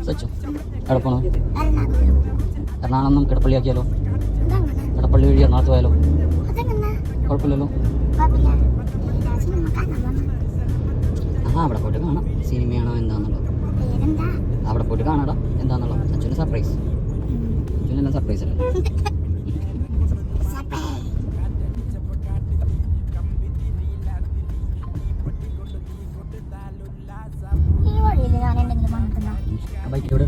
സച്ചു എവിടെ പോണോ? എറണാകുളം നമുക്ക് ഇടപ്പള്ളി ആക്കിയാലോ? ഇടപ്പള്ളി വഴി എറണാകുളത്ത് പോയാലോ? കുഴപ്പമില്ലല്ലോ. അവിടെ പോയിട്ട് കാണാം സിനിമയാണോ എന്താണെന്നുള്ളത്. അവിടെ പോയിട്ട് കാണാടാ എന്താണെന്നുള്ളത്. സച്ചുവിന് സർപ്രൈസ്. സച്ചുവിനെല്ലാം സർപ്രൈസ് അല്ലേ? ബൈക്കിലൂടെ